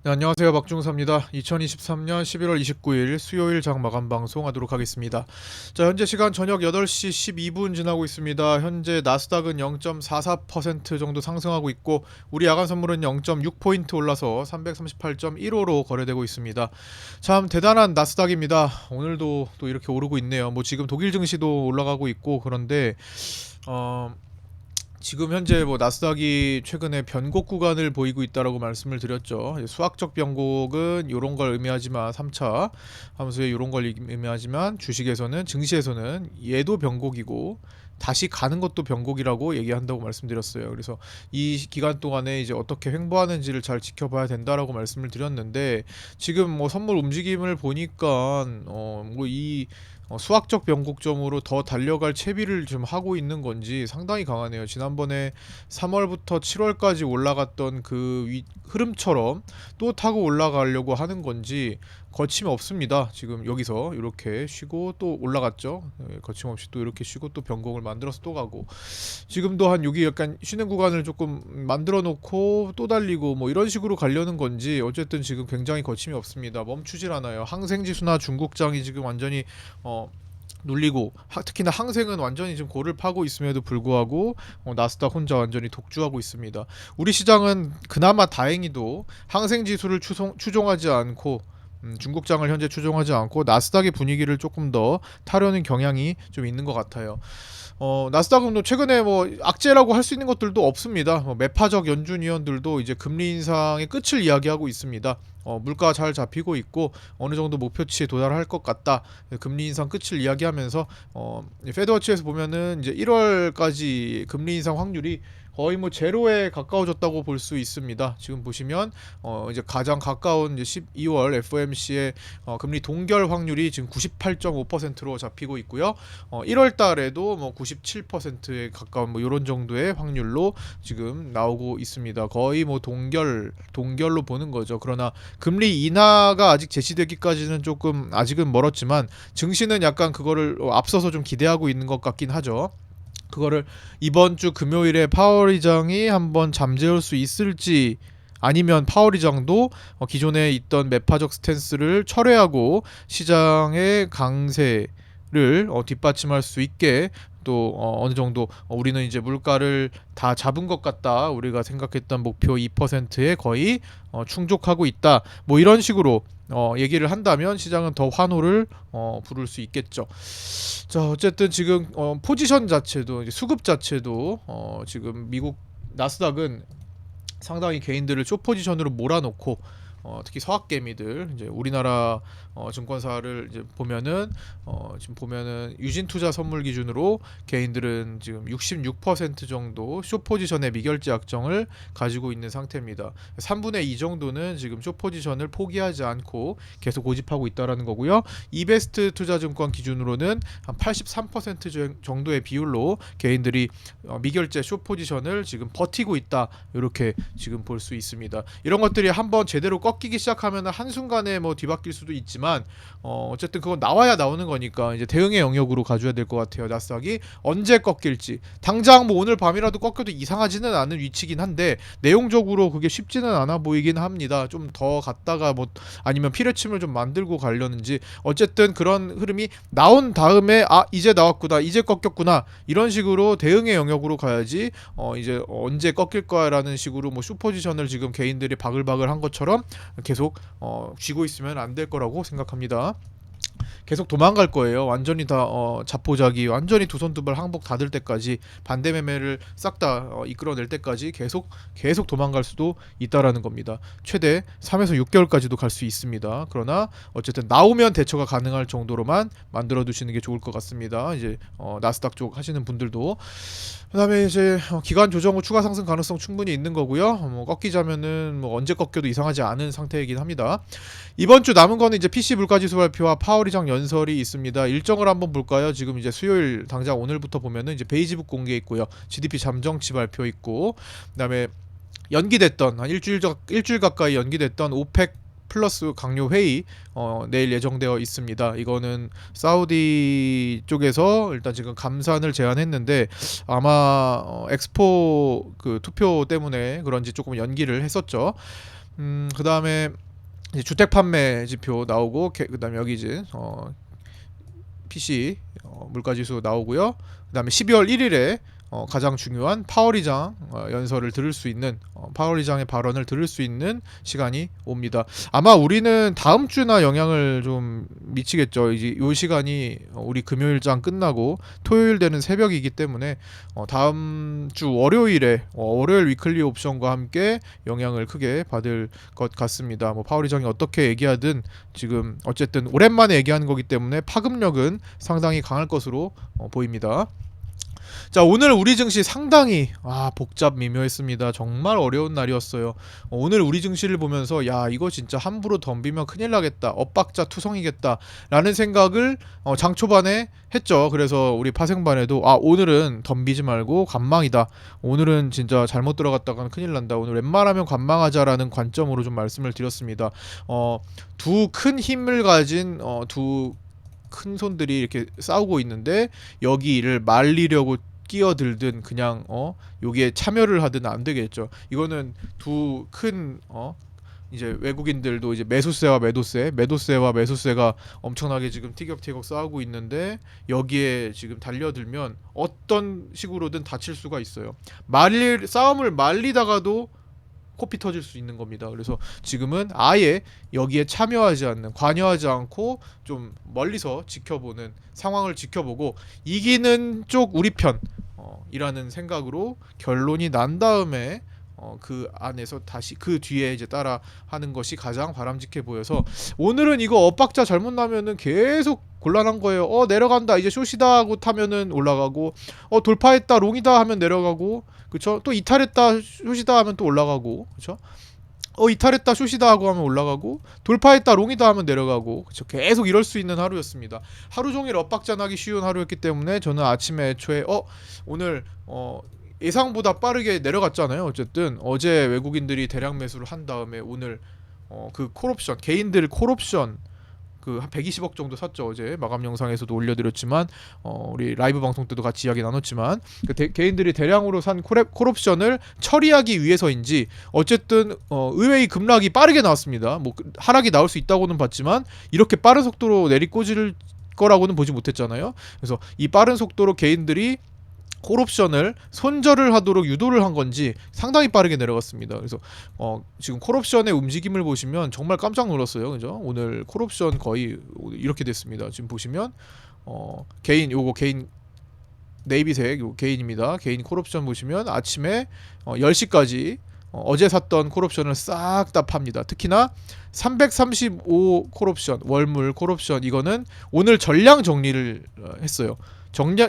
네, 안녕하세요. 박중사입니다. 2023년 11월 29일 수요일 장마감 방송하도록 하겠습니다. 자, 현재 시간 저녁 8시 12분 지나고 있습니다. 현재 나스닥은 0.44% 정도 상승하고 있고 우리 야간 선물은 0.6포인트 올라서 338.15로 거래되고 있습니다. 참 대단한 나스닥입니다. 오늘도 또 이렇게 오르고 있네요. 뭐 지금 독일 증시도 올라가고 있고 그런데 어 지금 현재 뭐 나스닥이 최근에 변곡 구간을 보이고 있다라고 말씀을 드렸죠. 수학적 변곡은 이런 걸 의미하지만 3차 함수의 이런 걸 의미하지만 주식에서는 증시에서는 얘도 변곡이고 다시 가는 것도 변곡이라고 얘기한다고 말씀드렸어요. 그래서 이 기간 동안에 이제 어떻게 횡보하는지를 잘 지켜봐야 된다라고 말씀을 드렸는데 지금 뭐 선물 움직임을 보니까 뭐이 수학적 변곡점으로 더 달려갈 채비를 좀 하고 있는 건지 상당히 강하네요. 지난번에 3월부터 7월까지 올라갔던 그 흐름처럼 또 타고 올라가려고 하는 건지 거침이 없습니다. 지금 여기서 이렇게 쉬고 또 올라갔죠. 거침없이 또 이렇게 쉬고 또 변곡을 만들어서 또 가고 지금도 한 여기 약간 쉬는 구간을 조금 만들어 놓고 또 달리고 뭐 이런 식으로 가려는 건지 어쨌든 지금 굉장히 거침이 없습니다. 멈추질 않아요. 항생지수나 중국장이 지금 완전히 눌리고 특히나 항생은 완전히 지금 골을 파고 있음에도 불구하고 나스닥 혼자 완전히 독주하고 있습니다. 우리 시장은 그나마 다행히도 항생 지수를 추종하지 않고 중국장을 현재 추종하지 않고 나스닥의 분위기를 조금 더 타려는 경향이 좀 있는 것 같아요. 나스닥은 뭐 최근에 뭐 악재라고 할 수 있는 것들도 없습니다. 매파적 연준 위원들도 이제 금리 인상의 끝을 이야기하고 있습니다. 물가 잘 잡히고 있고 어느 정도 목표치에 도달할 것 같다. 금리 인상 끝을 이야기하면서 페드워치에서 보면은 이제 1월까지 금리 인상 확률이 거의 뭐 제로에 가까워졌다고 볼 수 있습니다. 지금 보시면 이제 가장 가까운 이제 12월 FOMC의 금리 동결 확률이 지금 98.5%로 잡히고 있고요. 1월 달에도 뭐 97%에 가까운 뭐 이런 정도의 확률로 지금 나오고 있습니다. 거의 뭐 동결로 보는 거죠. 그러나 금리 인하가 아직 제시되기까지는 조금 아직은 멀었지만 증시는 약간 그거를 앞서서 좀 기대하고 있는 것 같긴 하죠. 그거를 이번 주 금요일에 파월 의장이 한번 잠재울 수 있을지 아니면 파월 의장도 기존에 있던 매파적 스탠스를 철회하고 시장의 강세를 뒷받침할 수 있게 또 어느 정도 우리는 이제 물가를 다 잡은 것 같다. 우리가 생각했던 목표 2%에 거의 충족하고 있다. 뭐 이런 식으로 얘기를 한다면 시장은 더 환호를 부를 수 있겠죠. 자, 어쨌든 지금 포지션 자체도 이제 수급 자체도 지금 미국 나스닥은 상당히 개인들을 숏 포지션으로 몰아놓고 특히 서학개미들 이제 우리나라 증권사를 이제 보면은 지금 보면은 유진투자 선물 기준으로 개인들은 지금 66% 정도 숏 포지션의 미결제 약정을 가지고 있는 상태입니다. 3분의 2 정도는 지금 숏 포지션을 포기하지 않고 계속 고집하고 있다라는 거고요. 이베스트 투자증권 기준으로는 한 83% 정도의 비율로 개인들이 미결제 숏 포지션을 지금 버티고 있다. 이렇게 지금 볼 수 있습니다. 이런 것들이 한번 제대로 꺾이기 시작하면 한순간에 뭐 뒤바뀔 수도 있지만 어쨌든 그건 나와야 나오는 거니까 이제 대응의 영역으로 가져야 될 것 같아요. 나스닥이 언제 꺾일지 당장 뭐 오늘 밤이라도 꺾여도 이상하지는 않은 위치긴 한데 내용적으로 그게 쉽지는 않아 보이긴 합니다. 좀 더 갔다가 뭐 아니면 피뢰침을 좀 만들고 가려는지 어쨌든 그런 흐름이 나온 다음에 이제 나왔구나 이제 꺾였구나 이런 식으로 대응의 영역으로 가야지 이제 언제 꺾일 거야라는 식으로 뭐 슈퍼지션을 지금 개인들이 바글바글 한 것처럼 계속 쥐고 있으면 안 될 거라고 생각합니다. 계속 도망갈 거예요. 완전히 다 자포자기 완전히 두 손 두 발 항복 닫을 때까지 반대 매매를 싹 다 이끌어낼 때까지 계속 도망갈 수도 있다라는 겁니다. 최대 3에서 6개월까지도 갈 수 있습니다. 그러나 어쨌든 나오면 대처가 가능할 정도로만 만들어 두시는 게 좋을 것 같습니다. 이제 나스닥 쪽 하시는 분들도 그다음에 이제 기간 조정 후 추가 상승 가능성 충분히 있는 거고요. 뭐 꺾이자면은 뭐 언제 꺾여도 이상하지 않은 상태이긴 합니다. 이번 주 남은 거는 이제 PC 물가지수 발표와 파월 의장 연설이 있습니다. 일정을 한번 볼까요? 지금 이제 수요일 당장 오늘부터 보면은 이제 베이지북 공개 있고요. GDP 잠정치 발표 있고 그다음에 연기됐던 한 일주일 가까이 연기됐던 오펙 플러스 강요 회의 내일 예정되어 있습니다. 이거는 사우디 쪽에서 일단 지금 감산을 제안했는데 아마 엑스포 그 투표 때문에 그런지 조금 연기를 했었죠. 그다음에 이제 주택 판매 지표 나오고 그다음에 여기 이제 PC 물가지수 나오고요. 그다음에 12월 1일에 가장 중요한 파월의장 연설을 들을 수 있는 파월의장의 발언을 들을 수 있는 시간이 옵니다. 아마 우리는 다음 주나 영향을 좀 미치겠죠. 이제 요 시간이 우리 금요일장 끝나고 토요일 되는 새벽이기 때문에 다음 주 월요일에 월요일 위클리 옵션과 함께 영향을 크게 받을 것 같습니다. 뭐 파월의장이 어떻게 얘기하든 지금 어쨌든 오랜만에 얘기하는 거기 때문에 파급력은 상당히 강할 것으로 보입니다. 자, 오늘 우리 증시 상당히 복잡 미묘했습니다. 정말 어려운 날이었어요. 오늘 우리 증시를 보면서 야, 이거 진짜 함부로 덤비면 큰일 나겠다. 엇박자 투성이겠다. 라는 생각을 장 초반에 했죠. 그래서 우리 파생반에도 오늘은 덤비지 말고 관망이다. 오늘은 진짜 잘못 들어갔다가는 큰일 난다. 오늘 웬만하면 관망하자라는 관점으로 좀 말씀을 드렸습니다. 두 큰 힘을 가진 두 큰 손들이 이렇게 싸우고 있는데 여기를 말리려고 끼어들든 그냥 여기에 참여를 하든 안 되겠죠. 이거는 두 큰 이제 외국인들도 이제 매수세와 매도세와 매수세가 엄청나게 지금 티격태격 싸우고 있는데 여기에 지금 달려들면 어떤 식으로든 다칠 수가 있어요. 싸움을 말리다가도 코피 터질 수 있는 겁니다. 그래서 지금은 아예 여기에 참여하지 않는, 관여하지 않고 좀 멀리서 지켜보는, 상황을 지켜보고 이기는 쪽 우리 편 이라는 생각으로 결론이 난 다음에 그 안에서 다시 그 뒤에 이제 따라 하는 것이 가장 바람직해 보여서 오늘은 이거 엇박자 잘못 나면은 계속 곤란한 거예요. 내려간다 이제 숏이다 하고 타면은 올라가고 돌파했다 롱이다 하면 내려가고, 그쵸? 또 이탈했다 숏이다 하면 또 올라가고, 그쵸? 이탈했다 숏이다 하고 하면 올라가고, 돌파했다 롱이다 하면 내려가고, 그쵸? 계속 이럴 수 있는 하루였습니다. 하루 종일 엇박자 나기 쉬운 하루였기 때문에 저는 아침에 애초에 오늘 예상보다 빠르게 내려갔잖아요. 어쨌든 어제 외국인들이 대량 매수를 한 다음에 오늘 그 콜옵션, 개인들 콜옵션 그 한 120억 정도 샀죠. 어제 마감 영상에서도 올려드렸지만 우리 라이브 방송 때도 같이 이야기 나눴지만 개인들이 대량으로 산 콜옵션을 처리하기 위해서인지 어쨌든 의외의 급락이 빠르게 나왔습니다. 뭐 하락이 나올 수 있다고는 봤지만 이렇게 빠른 속도로 내리꽂을 거라고는 보지 못했잖아요. 그래서 이 빠른 속도로 개인들이 콜옵션을 손절을 하도록 유도를 한 건지 상당히 빠르게 내려갔습니다. 그래서 지금 콜옵션의 움직임을 보시면 정말 깜짝 놀랐어요. 그죠? 오늘 콜옵션 거의 이렇게 됐습니다. 지금 보시면 개인 네이비색 요 개인입니다. 개인 콜옵션 보시면 아침에 10시까지 어제 샀던 콜옵션을 싹 다 팝니다. 특히나 335 콜옵션, 월물 콜옵션 이거는 오늘 전량 정리를 했어요.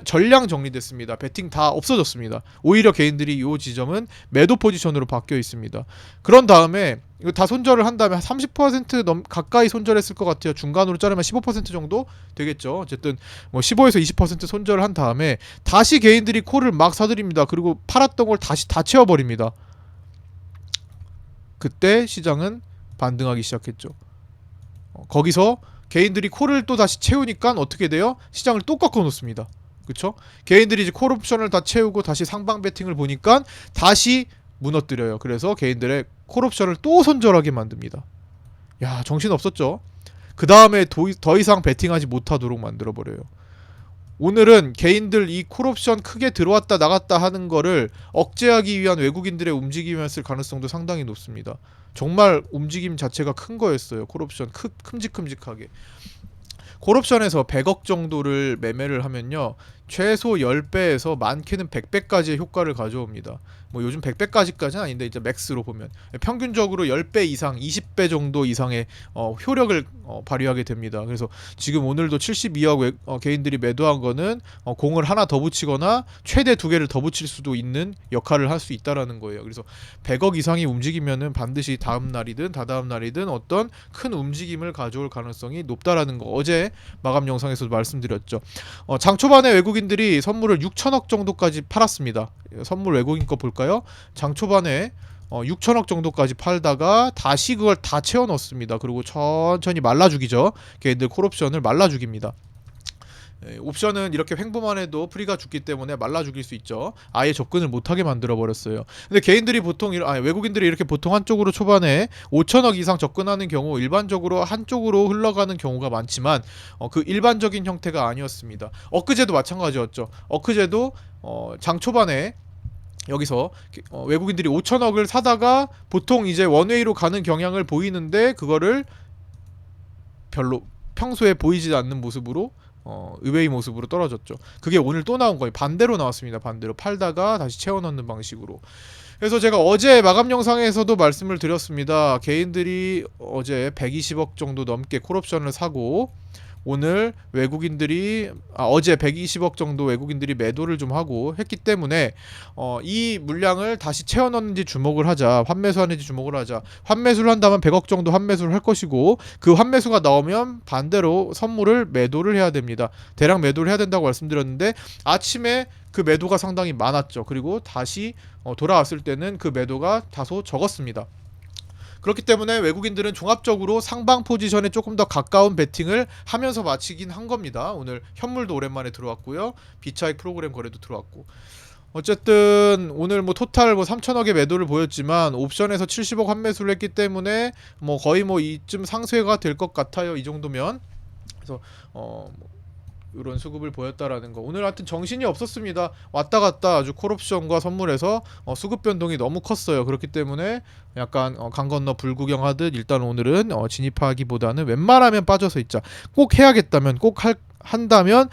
전량 정리됐습니다. 베팅 다 없어졌습니다. 오히려 개인들이 이 지점은 매도 포지션으로 바뀌어 있습니다. 그런 다음에 이거 다 손절을 한 다음에 30% 가까이 손절했을 것 같아요. 중간으로 자르면 15% 정도 되겠죠. 어쨌든 뭐 15에서 20% 손절을 한 다음에 다시 개인들이 콜을 막 사들입니다. 그리고 팔았던 걸 다시 다 채워버립니다. 그때 시장은 반등하기 시작했죠. 거기서 개인들이 콜을 또 다시 채우니까 어떻게 돼요? 시장을 또 꺾어 놓습니다. 그쵸? 개인들이 이제 콜 옵션을 다 채우고 다시 상방 배팅을 보니까 다시 무너뜨려요. 그래서 개인들의 콜 옵션을 또 손절하게 만듭니다. 야, 정신 없었죠? 그 다음에 더 이상 배팅하지 못하도록 만들어버려요. 오늘은 개인들 이 콜옵션 크게 들어왔다 나갔다 하는 거를 억제하기 위한 외국인들의 움직임이었을 가능성도 상당히 높습니다. 정말 움직임 자체가 큰 거였어요. 콜옵션 큼직큼직하게. 콜옵션에서 100억 정도를 매매를 하면요, 최소 10배에서 많게는 100배까지의 효과를 가져옵니다. 뭐 요즘 100배까지까지는 아닌데 이제 맥스로 보면 평균적으로 10배 이상, 20배 정도 이상의 효력을 발휘하게 됩니다. 그래서 지금 오늘도 72억 개인들이 매도한 거는 공을 하나 더 붙이거나 최대 2개를 더 붙일 수도 있는 역할을 할 수 있다라는 거예요. 그래서 100억 이상이 움직이면은 반드시 다음 날이든 다다음 날이든 어떤 큰 움직임을 가져올 가능성이 높다라는 거 어제 마감 영상에서도 말씀드렸죠. 장 초반에 외국인들이 선물을 6천억 정도까지 팔았습니다. 선물 외국인 거 볼까요? 장 초반에 6천억 정도까지 팔다가 다시 그걸 다 채워 넣습니다. 그리고 천천히 말라 죽이죠. 걔들 콜옵션을 말라 죽입니다. 옵션은 이렇게 횡보만 해도 프리가 죽기 때문에 말라 죽일 수 있죠. 아예 접근을 못하게 만들어 버렸어요. 근데 개인들이 보통 외국인들이 이렇게 보통 한쪽으로 초반에 5천억 이상 접근하는 경우 일반적으로 한쪽으로 흘러가는 경우가 많지만 그 일반적인 형태가 아니었습니다. 엊그제도 마찬가지였죠. 엊그제도 장 초반에 여기서 외국인들이 5천억을 사다가 보통 이제 원웨이로 가는 경향을 보이는데 그거를 별로 평소에 보이지 않는 모습으로 의외의 모습으로 떨어졌죠. 그게 오늘 또 나온 거예요. 반대로 나왔습니다. 반대로 팔다가 다시 채워 넣는 방식으로. 그래서 제가 어제 마감 영상에서도 말씀을 드렸습니다. 개인들이 어제 120억 정도 넘게 콜옵션을 사고 오늘 외국인들이 어제 120억 정도 외국인들이 매도를 좀 하고 했기 때문에 이 물량을 다시 채워 넣는지 주목을 하자, 환매수하는지 주목을 하자. 환매수를 한다면 100억 정도 환매수를 할 것이고 그 환매수가 나오면 반대로 선물을 매도를 해야 됩니다. 대량 매도를 해야 된다고 말씀드렸는데 아침에 그 매도가 상당히 많았죠. 그리고 다시 돌아왔을 때는 그 매도가 다소 적었습니다. 그렇기 때문에 외국인들은 종합적으로 상방 포지션에 조금 더 가까운 베팅을 하면서 마치긴 한 겁니다. 오늘 현물도 오랜만에 들어왔고요. 비차익 프로그램 거래도 들어왔고. 어쨌든 오늘 뭐 토탈 뭐 3천억의 매도를 보였지만 옵션에서 70억 환매수를 했기 때문에 뭐 거의 뭐 이쯤 상쇄가 될 것 같아요. 이 정도면. 그래서 이런 수급을 보였다라는 거. 오늘 하여튼 정신이 없었습니다. 왔다 갔다 아주 콜옵션과 선물에서 수급 변동이 너무 컸어요. 그렇기 때문에 약간 강 건너 불구경하듯 일단 오늘은 진입하기보다는 웬만하면 빠져서 있자. 꼭 해야겠다면 꼭 한다면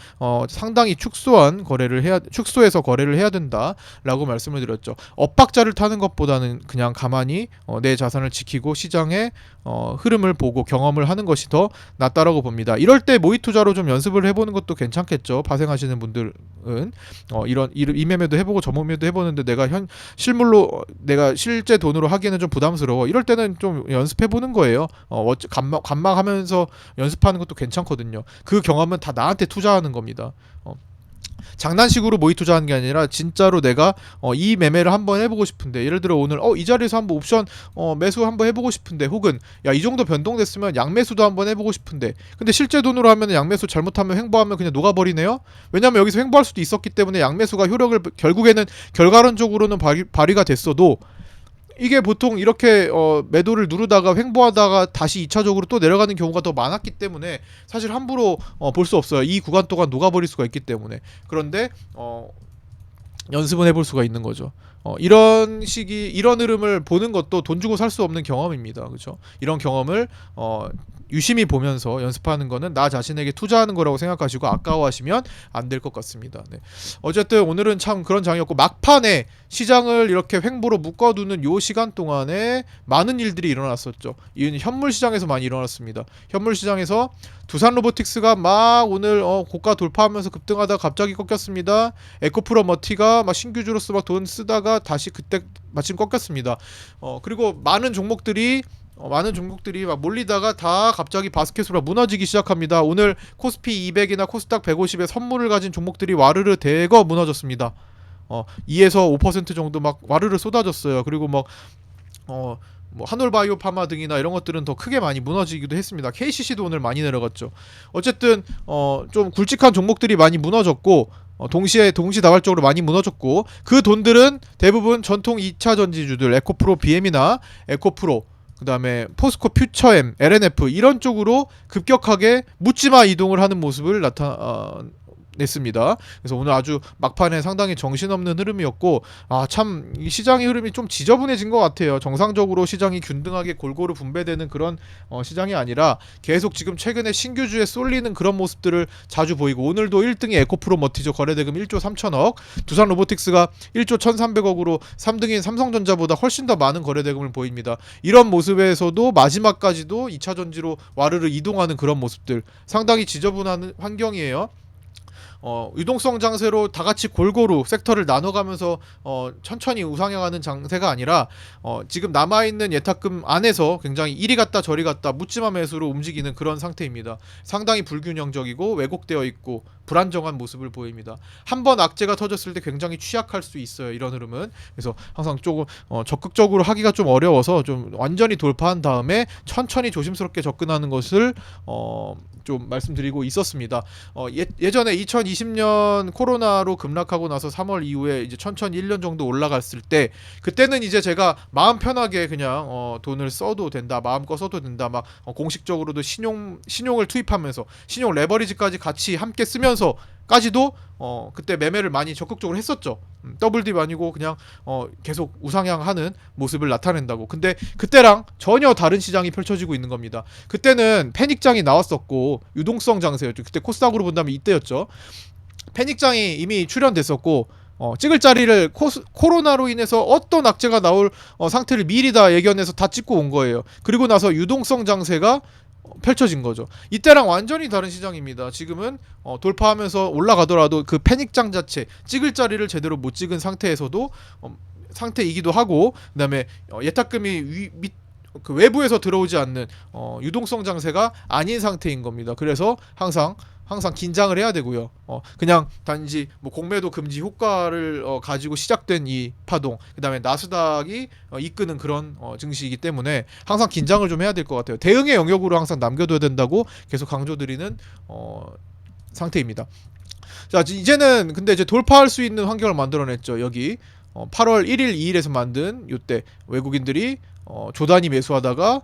상당히 축소해서 거래를 해야 된다라고 말씀을 드렸죠. 엇박자를 타는 것보다는 그냥 가만히 내 자산을 지키고 시장의 흐름을 보고 경험을 하는 것이 더 낫다라고 봅니다. 이럴 때 모의 투자로 좀 연습을 해보는 것도 괜찮겠죠. 파생하시는 분들은 이런 이 매매도 해보고 저 매매도 해보는데 내가 실물로 내가 실제 돈으로 하기에는 좀 부담스러워. 이럴 때는 좀 연습해보는 거예요. 관망하면서 연습하는 것도 괜찮거든요. 그 경험은 다 나한테 투자하는 겁니다. 장난식으로 모의 투자하는 게 아니라 진짜로 내가 이 매매를 한번 해보고 싶은데 예를 들어 오늘 이 자리에서 한번 옵션 매수 한번 해보고 싶은데 혹은 야 이 정도 변동됐으면 양매수도 한번 해보고 싶은데 근데 실제 돈으로 하면 양매수 잘못하면 횡보하면 그냥 녹아버리네요. 왜냐면 여기서 횡보할 수도 있었기 때문에 양매수가 효력을 결국에는 결과론적으로는 발휘가 됐어도 이게 보통 이렇게 매도를 누르다가 횡보하다가 다시 2차적으로 또 내려가는 경우가 더 많았기 때문에 사실 함부로 볼 수 없어요. 이 구간 동안 녹아버릴 수가 있기 때문에. 그런데 연습은 해볼 수가 있는 거죠. 이런 흐름을 보는 것도 돈 주고 살 수 없는 경험입니다. 그렇죠? 이런 경험을 유심히 보면서 연습하는 거는 나 자신에게 투자하는 거라고 생각하시고 아까워하시면 안 될 것 같습니다. 네. 어쨌든 오늘은 참 그런 장이었고 막판에 시장을 이렇게 횡보로 묶어두는 요 시간 동안에 많은 일들이 일어났었죠. 이는 현물 시장에서 많이 일어났습니다. 현물 시장에서 두산 로보틱스가 막 오늘 고가 돌파하면서 급등하다가 갑자기 꺾였습니다. 에코프로 머티가 막 신규주로서 막 돈 쓰다가 다시 그때 마침 꺾였습니다. 그리고 많은 종목들이 막 몰리다가 다 갑자기 바스켓으로 무너지기 시작합니다. 오늘 코스피 200이나 코스닥 150의 선물을 가진 종목들이 와르르 대거 무너졌습니다. 2에서 5% 정도 막 와르르 쏟아졌어요. 그리고 뭐 한올바이오 파마 등이나 이런 것들은 더 크게 많이 무너지기도 했습니다. KCC도 오늘 많이 내려갔죠. 어쨌든 좀 굵직한 종목들이 많이 무너졌고 동시다발적으로 많이 무너졌고 그 돈들은 대부분 전통 2차 전지주들 에코프로 BM이나 에코프로 그 다음에 포스코 퓨처엠, LNF 이런 쪽으로 급격하게 묻지마 이동을 하는 모습을 냈습니다. 그래서 오늘 아주 막판에 상당히 정신없는 흐름이었고 참 이 시장의 흐름이 좀 지저분해진 것 같아요. 정상적으로 시장이 균등하게 골고루 분배되는 그런 시장이 아니라 계속 지금 최근에 신규주에 쏠리는 그런 모습들을 자주 보이고 오늘도 1등이 에코프로 머티저 거래대금 1조 3천억 두산 로보틱스가 1조 1300억으로 3등인 삼성전자보다 훨씬 더 많은 거래대금을 보입니다. 이런 모습에서도 마지막까지도 2차 전지로 와르르 이동하는 그런 모습들 상당히 지저분한 환경이에요. 유동성 장세로 다 같이 골고루 섹터를 나눠가면서 천천히 우상향하는 장세가 아니라 지금 남아있는 예탁금 안에서 굉장히 이리 갔다 저리 갔다 묻지마 매수로 움직이는 그런 상태입니다. 상당히 불균형적이고 왜곡되어 있고 불안정한 모습을 보입니다. 한번 악재가 터졌을 때 굉장히 취약할 수 있어요. 이런 흐름은. 그래서 항상 조금 적극적으로 하기가 좀 어려워서 좀 완전히 돌파한 다음에 천천히 조심스럽게 접근하는 것을 좀 말씀드리고 있었습니다. 예전에 2020년 코로나로 급락하고 나서 3월 이후에 이제 천천히 1년 정도 올라갔을 때 그때는 이제 제가 마음 편하게 그냥 돈을 써도 된다, 마음껏 써도 된다, 막 공식적으로도 신용을 투입하면서 신용 레버리지까지 같이 함께 쓰면서까지도 그때 매매를 많이 적극적으로 했었죠. 더블딥 아니고 그냥 계속 우상향하는 모습을 나타낸다고. 근데 그때랑 전혀 다른 시장이 펼쳐지고 있는 겁니다. 그때는 패닉장이 나왔었고 유동성 장세였죠. 그때 코스닥으로 본다면 이때였죠. 패닉장이 이미 출현됐었고 찍을 자리를 코로나로 인해서 어떤 악재가 나올 상태를 미리 다 예견해서 다 찍고 온 거예요. 그리고 나서 유동성 장세가 펼쳐진 거죠. 이때랑 완전히 다른 시장입니다. 지금은 돌파하면서 올라가더라도 그 패닉장 자체 찍을 자리를 제대로 못 찍은 상태에서도 상태이기도 하고, 그다음에 예탁금이 그 외부에서 들어오지 않는 유동성 장세가 아닌 상태인 겁니다. 그래서 항상 긴장을 해야 되고요. 그냥 단지 뭐 공매도 금지 효과를 가지고 시작된 이 파동, 그다음에 나스닥이 이끄는 그런 증시이기 때문에 항상 긴장을 좀 해야 될 것 같아요. 대응의 영역으로 항상 남겨둬야 된다고 계속 강조드리는 상태입니다. 자, 이제는 근데 이제 돌파할 수 있는 환경을 만들어냈죠. 여기 8월 1일, 2일에서 만든 요때 외국인들이 조단위 매수하다가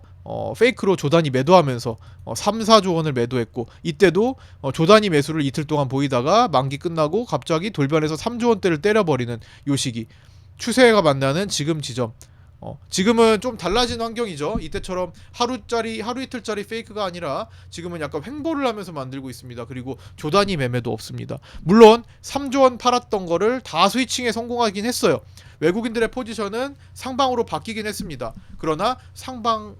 페이크로 조단위 매도하면서 3, 4조 원을 매도했고, 이때도 조단위 매수를 이틀 동안 보이다가 만기 끝나고 갑자기 돌변해서 3조 원대를 때려버리는 요 시기, 추세가 만나는 지금 지점. 지금은 좀 달라진 환경이죠. 이때처럼 하루 이틀짜리 페이크가 아니라 지금은 약간 횡보를 하면서 만들고 있습니다. 그리고 조단위 매매도 없습니다. 물론 3조 원 팔았던 거를 다 스위칭에 성공하긴 했어요. 외국인들의 포지션은 상방으로 바뀌긴 했습니다. 그러나 상방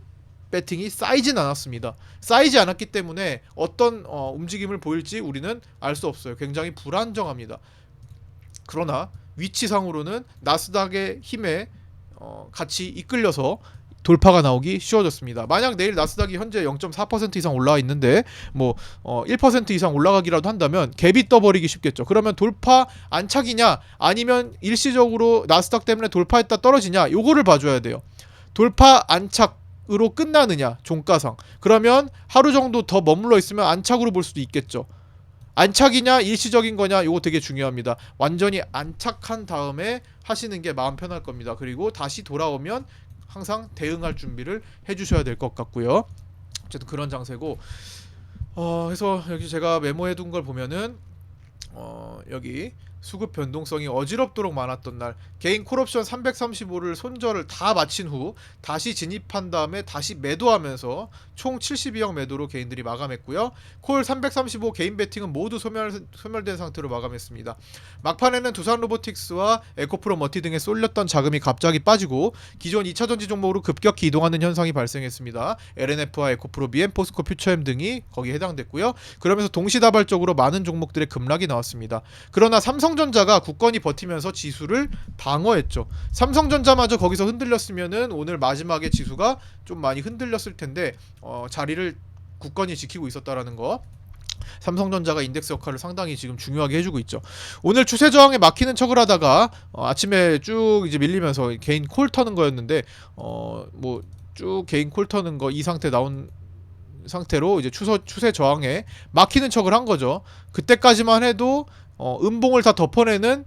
배팅이 쌓이진 않았습니다. 쌓이지 않았기 때문에 어떤 움직임을 보일지 우리는 알 수 없어요. 굉장히 불안정합니다. 그러나 위치상으로는 나스닥의 힘에 같이 이끌려서 돌파가 나오기 쉬워졌습니다. 만약 내일 나스닥이 현재 0.4% 이상 올라와 있는데 뭐 1% 이상 올라가기라도 한다면 갭이 떠버리기 쉽겠죠. 그러면 돌파 안착이냐 아니면 일시적으로 나스닥 때문에 돌파했다 떨어지냐, 요거를 봐줘야 돼요. 돌파 안착으로 끝나느냐, 종가상, 그러면 하루 정도 더 머물러 있으면 안착으로 볼 수도 있겠죠. 안착이냐 일시적인 거냐, 요거 되게 중요합니다. 완전히 안착한 다음에 하시는 게 마음 편할 겁니다. 그리고 다시 돌아오면 항상 대응할 준비를 해주셔야 될 것 같고요. 어쨌든 그런 장세고, 그래서 여기 제가 메모해둔 걸 보면은 여기 수급 변동성이 어지럽도록 많았던 날, 개인 콜옵션 335를 손절을 다 마친 후 다시 진입한 다음에 다시 매도하면서 총 72억 매도로 개인들이 마감했고요. 콜 335 개인 베팅은 모두 소멸된 상태로 마감했습니다. 막판에는 두산로보틱스와 에코프로 머티 등에 쏠렸던 자금이 갑자기 빠지고 기존 2차전지 종목으로 급격히 이동하는 현상이 발생했습니다. LNF와 에코프로, BM, 포스코, 퓨처엠 등이 거기에 해당됐고요. 그러면서 동시다발적으로 많은 종목들의 급락이 나왔습니다. 그러나 삼성전자가 굳건히 버티면서 지수를 방어했죠. 삼성전자마저 거기서 흔들렸으면은 오늘 마지막에 지수가 좀 많이 흔들렸을 텐데 자리를 굳건히 지키고 있었다라는 거. 삼성전자가 인덱스 역할을 상당히 지금 중요하게 해주고 있죠. 오늘 추세 저항에 막히는 척을 하다가 아침에 쭉 이제 밀리면서 개인 콜 터는 거였는데 뭐 쭉 개인 콜 터는 거 이 상태 나온 상태로 이제 추세 저항에 막히는 척을 한 거죠. 그때까지만 해도 음봉을 다 덮어내는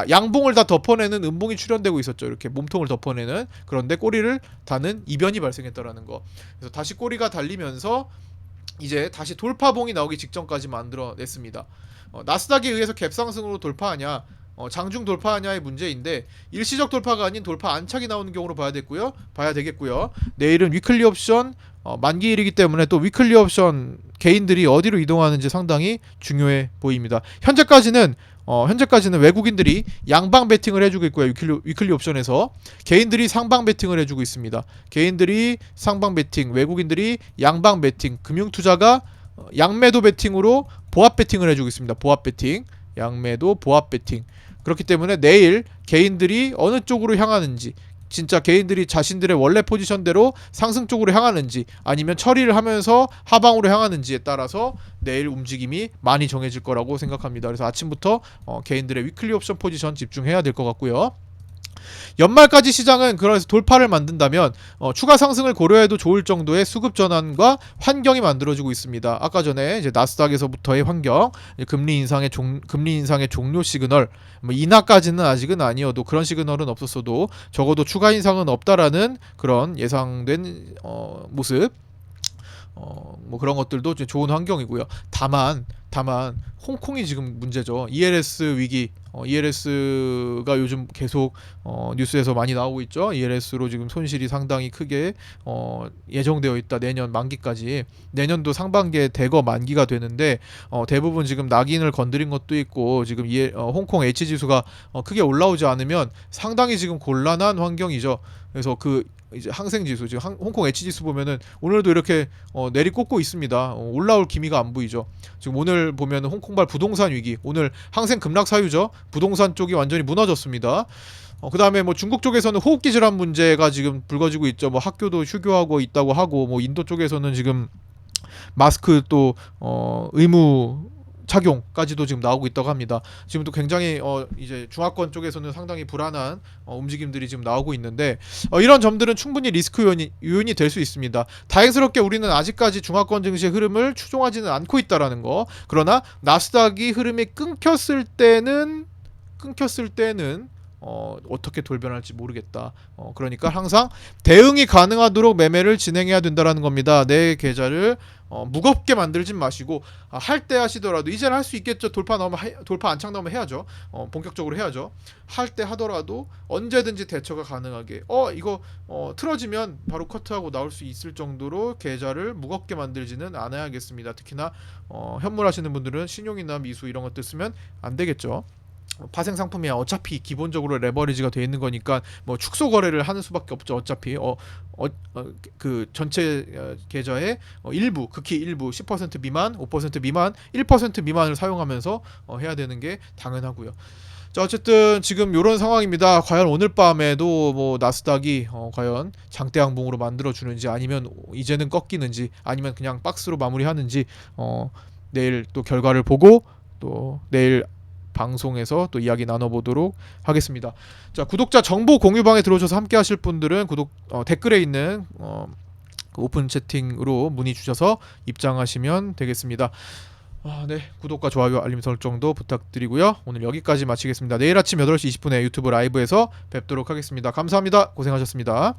양봉을 다 덮어내는 음봉이 출현되고 있었죠. 이렇게 몸통을 덮어내는. 그런데 꼬리를 다는 이변이 발생했다라는 거. 그래서 다시 꼬리가 달리면서 이제 다시 돌파봉이 나오기 직전까지 만들어냈습니다. 나스닥에 의해서 갭상승으로 돌파하냐, 장중 돌파하냐의 문제인데 일시적 돌파가 아닌 돌파 안착이 나오는 경우로 봐야 되겠고요. 내일은 위클리 옵션 만기일이기 때문에 또 위클리 옵션 개인들이 어디로 이동하는지 상당히 중요해 보입니다. 현재까지는 외국인들이 양방 베팅을 해주고 있고요. 위클리 옵션에서 개인들이 상방 베팅을 해주고 있습니다. 개인들이 상방 베팅, 외국인들이 양방 베팅, 금융투자가 양매도 베팅으로 보합 베팅을 해주고 있습니다. 보합 베팅. 양매도 보합 베팅. 그렇기 때문에 내일 개인들이 어느 쪽으로 향하는지, 진짜 개인들이 자신들의 원래 포지션대로 상승 쪽으로 향하는지 아니면 처리를 하면서 하방으로 향하는지에 따라서 내일 움직임이 많이 정해질 거라고 생각합니다. 그래서 아침부터 개인들의 위클리 옵션 포지션 집중해야 될 것 같고요. 연말까지 시장은 그래서 돌파를 만든다면 추가 상승을 고려해도 좋을 정도의 수급 전환과 환경이 만들어지고 있습니다. 아까 전에 이제 나스닥에서부터의 환경, 금리 인상의 종료 시그널, 뭐 인하까지는 아직은 아니어도 그런 시그널은 없었어도 적어도 추가 인상은 없다라는 그런 예상된 모습. 뭐 그런 것들도 좋은 환경이고요. 다만 홍콩이 지금 문제죠. ELS 위기. ELS가 요즘 계속 뉴스에서 많이 나오고 있죠. ELS로 지금 손실이 상당히 크게 예정되어 있다. 내년 만기까지. 내년도 상반기에 대거 만기가 되는데 대부분 지금 낙인을 건드린 것도 있고 지금 홍콩 H 지수가 크게 올라오지 않으면 상당히 지금 곤란한 환경이죠. 그래서 그 이제 항생지수 지금 홍콩 H지수 보면은 오늘도 이렇게 내리꽂고 있습니다. 올라올 기미가 안 보이죠. 지금 오늘 보면은 홍콩발 부동산 위기, 오늘 항생 급락 사유죠. 부동산 쪽이 완전히 무너졌습니다. 그 다음에 뭐 중국 쪽에서는 호흡기 질환 문제가 지금 불거지고 있죠. 뭐 학교도 휴교하고 있다고 하고, 뭐 인도 쪽에서는 지금 마스크 또 의무 착용까지도 지금 나오고 있다고 합니다. 지금도 굉장히 이제 중화권 쪽에서는 상당히 불안한 움직임들이 지금 나오고 있는데 이런 점들은 충분히 리스크 요인이 될 수 있습니다. 다행스럽게 우리는 아직까지 중화권 증시의 흐름을 추종하지는 않고 있다라는 거. 그러나 나스닥이 흐름이 끊겼을 때는 어떻게 돌변할지 모르겠다. 그러니까 항상 대응이 가능하도록 매매를 진행해야 된다라는 겁니다. 내 계좌를 무겁게 만들진 마시고 할 때 하시더라도 이제는 할 수 있겠죠. 돌파 안착 나오면 해야죠. 본격적으로 해야죠. 할 때 하더라도 언제든지 대처가 가능하게 이거 틀어지면 바로 커트하고 나올 수 있을 정도로 계좌를 무겁게 만들지는 않아야겠습니다. 특히나 현물하시는 분들은 신용이나 미수 이런 것들 쓰면 안 되겠죠. 파생 상품이야 어차피 기본적으로 레버리지가 돼 있는 거니까 뭐 축소 거래를 하는 수밖에 없죠. 어차피 그 전체 계좌의 일부, 극히 일부 10% 미만, 5% 미만, 1% 미만을 사용하면서 해야 되는 게 당연하고요. 자, 어쨌든 지금 이런 상황입니다. 과연 오늘 밤에도 뭐 나스닥이 과연 장대 항봉으로 만들어 주는지 아니면 이제는 꺾이는지 아니면 그냥 박스로 마무리하는지 내일 또 결과를 보고 또 내일 방송에서 또 이야기 나눠보도록 하겠습니다. 자, 구독자 정보 공유방에 들어오셔서 함께 하실 분들은 댓글에 있는 그 오픈 채팅으로 문의 주셔서 입장하시면 되겠습니다. 네, 구독과 좋아요 알림 설정도 부탁드리고요. 오늘 여기까지 마치겠습니다. 내일 아침 8시 20분에 유튜브 라이브에서 뵙도록 하겠습니다. 감사합니다. 고생하셨습니다.